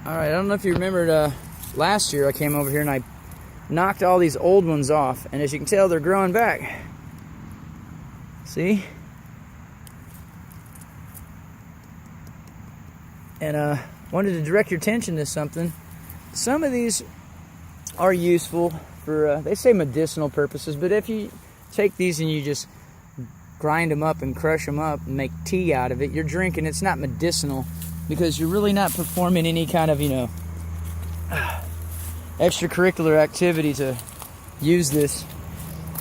Alright, I don't know if you remembered last year I came over here and I knocked all these old ones off, and as you can tell, they're growing back. See? And wanted to direct your attention to something. Some of these are useful for, they say medicinal purposes, but if you take these and you just grind them up and crush them up and make tea out of it, you're drinking, it's not medicinal, because you're really not performing any kind of, extracurricular activity to use this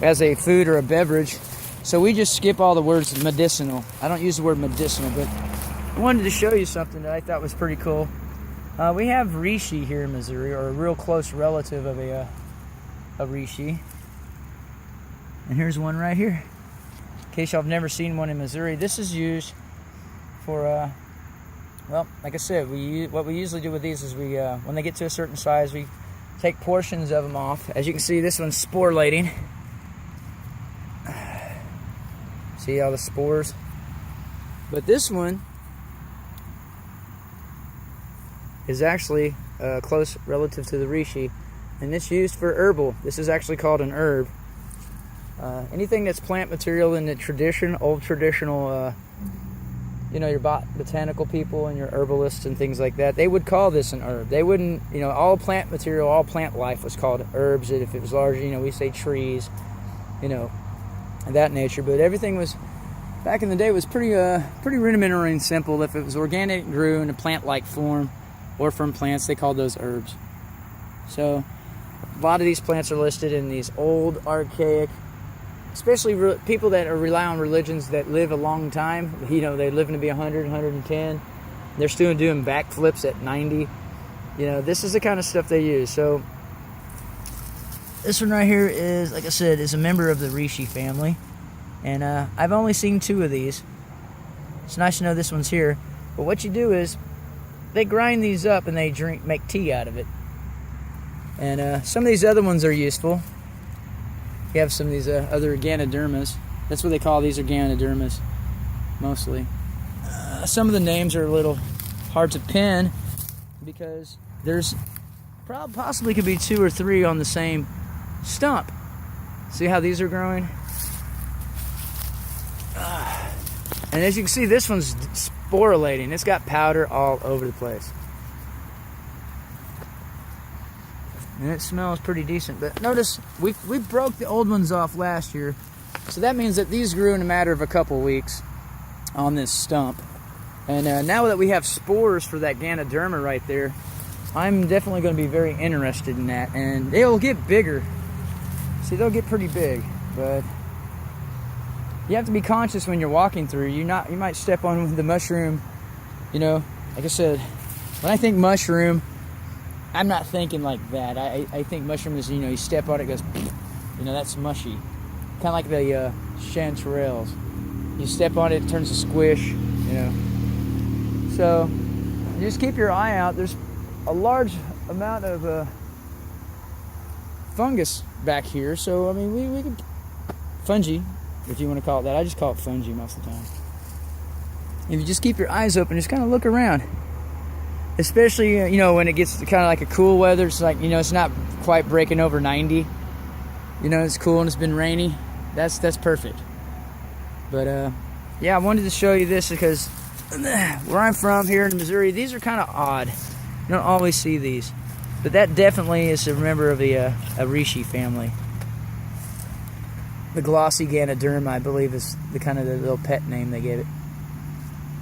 as a food or a beverage. So we just skip all the words medicinal. I don't use the word medicinal, but I wanted to show you something that I thought was pretty cool. We have Reishi here in Missouri, or a real close relative of a Reishi. And here's one right here. In case y'all have never seen one in Missouri, this is used for, well, like I said, what we usually do with these is we, when they get to a certain size, we take portions of them off. As you can see, this one's sporulating. See all the spores? But this one is actually a close relative to the Reishi, and it's used for herbal. This is actually called an herb. Anything that's plant material in the old traditional, your botanical people and your herbalists and things like that, they would call this an herb. They wouldn't, all plant material, all plant life was called herbs. If it was large, we say trees, of that nature. But everything was, back in the day, was pretty rudimentary and simple. If it was organic, it grew in a plant-like form, or from plants, they called those herbs. So a lot of these plants are listed in these old, archaic, especially people that rely on religions that live a long time. They're living to be 100, 110. They're still doing backflips at 90. This is the kind of stuff they use. So this one right here is, like I said, is a member of the Reishi family. And I've only seen 2 of these. It's nice to know this one's here. But what you do is, they grind these up and they make tea out of it. And some of these other ones are useful. You have some of these other Ganodermas. That's what they call these, are Ganodermas, mostly. Some of the names are a little hard to pin because there's possibly could be 2 or 3 on the same stump. See how these are growing? And as you can see, this one's sporulating. It's got powder all over the place. And it smells pretty decent. But notice, we broke the old ones off last year. So that means that these grew in a matter of a couple weeks on this stump. And now that we have spores for that Ganoderma right there, I'm definitely going to be very interested in that. And they'll get bigger. See, they'll get pretty big. But you have to be conscious when you're walking through. You might step on the mushroom. Like I said, when I think mushroom, I'm not thinking like that. I think mushroom is, you step on it, it goes, that's mushy. Kind of like the chanterelles. You step on it, it turns to squish, So, just keep your eye out. There's a large amount of fungus back here. So, we can, fungi, if you want to call it that. I just call it fungi most of the time. If you just keep your eyes open, just kind of look around. Especially, when it gets kind of like a cool weather, it's like, it's not quite breaking over 90. It's cool and it's been rainy. That's perfect. But, yeah, I wanted to show you this because where I'm from here in Missouri, these are kind of odd. You don't always see these. But that definitely is a member of a Reishi family. The Glossy Ganaderma, I believe, is the kind of the little pet name they gave it.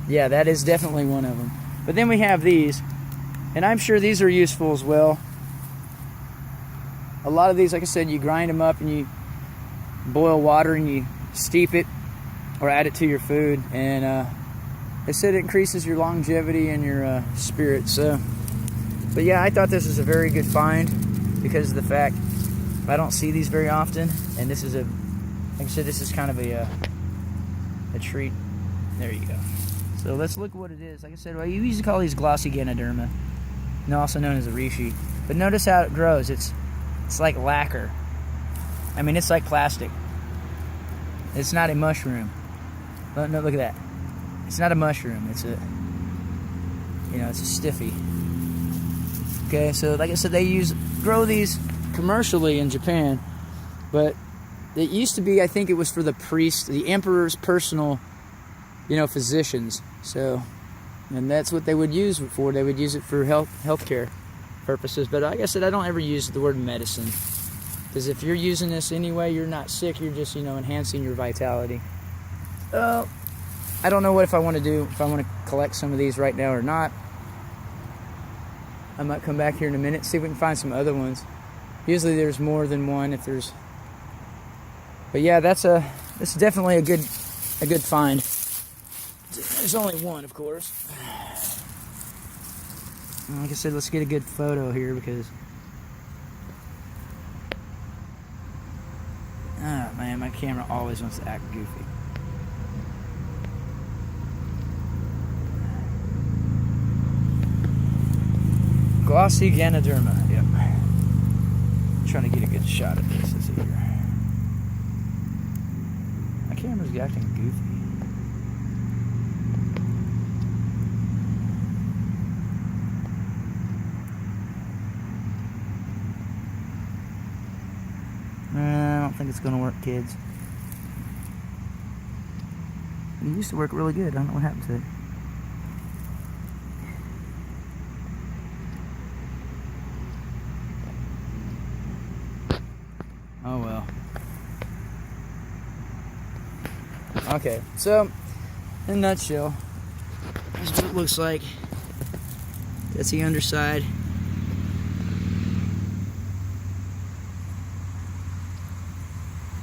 Yeah, that is definitely one of them. But then we have these, and I'm sure these are useful as well. A lot of these, like I said, you grind them up and you boil water and you steep it or add it to your food. And they said it increases your longevity and your spirit. So, but yeah, I thought this was a very good find because of the fact I don't see these very often. And this is like I said, this is kind of a treat. There you go. So let's look at what it is. Like I said, you usually call these Glossy Ganaderma, and also known as a Reishi. But notice how it grows. It's like lacquer. It's like plastic. It's not a mushroom. No, look at that. It's not a mushroom. It's a, it's a stiffy. Okay, so like I said, they grow these commercially in Japan, but it used to be, I think it was for the priest, the emperor's personal, physicians. So, and that's what they would use it for. They would use it for healthcare purposes. But like I said, I don't ever use the word medicine, because if you're using this anyway, you're not sick. You're just, enhancing your vitality. I don't know if I want to collect some of these right now or not. I might come back here in a minute, see if we can find some other ones. Usually there's more than one if there's. But yeah, this is definitely a good find. There's only one, of course. Like I said, let's get a good photo here because. Oh man, my camera always wants to act goofy. Glossy Ganaderma, yep. Trying to get a good shot at this. Let's see here. My camera's acting goofy. I don't think it's gonna work, kids. It used to work really good. I don't know what happened to it. Oh well. Okay, so in a nutshell, here's what it looks like. That's the underside.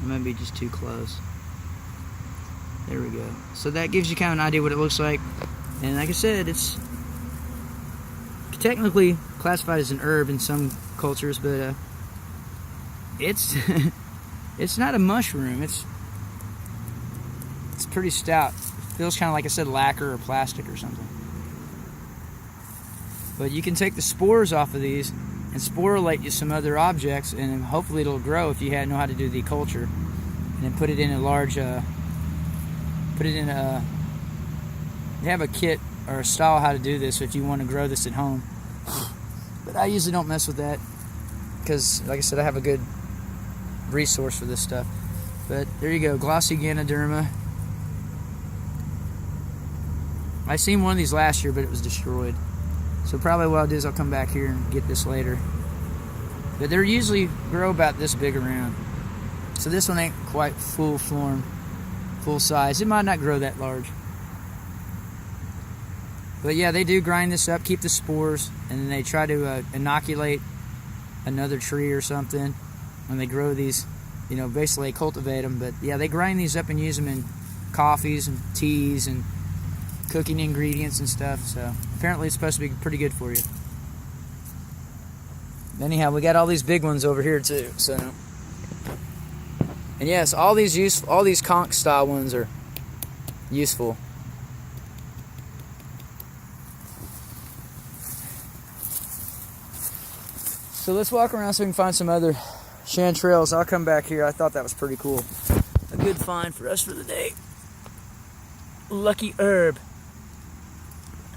It might be just too close. There we go. So that gives you kind of an idea what it looks like. And like I said, it's technically classified as an herb in some cultures, but it's it's not a mushroom. It's pretty stout. It feels kind of like I said, lacquer or plastic or something. But you can take the spores off of these and sporulate you some other objects, and hopefully it'll grow if you know how to do the culture. And then put it in a large, they have a kit or a style how to do this if you want to grow this at home. But I usually don't mess with that because, like I said, I have a good resource for this stuff. But there you go, Glossy Ganaderma. I seen one of these last year, but it was destroyed. So probably what I'll do is I'll come back here and get this later. But they usually grow about this big around. So this one ain't quite full form, full size. It might not grow that large. But yeah, they do grind this up, keep the spores, and then they try to inoculate another tree or something. When they grow these, basically they cultivate them. But yeah, they grind these up and use them in coffees and teas and cooking ingredients and stuff. So apparently it's supposed to be pretty good for you. Anyhow, we got all these big ones over here too. So, and yes, all these conch style ones are useful. So let's walk around so we can find some other chanterelles. I'll come back here. I thought that was pretty cool. A good find for us for the day. Lucky herb.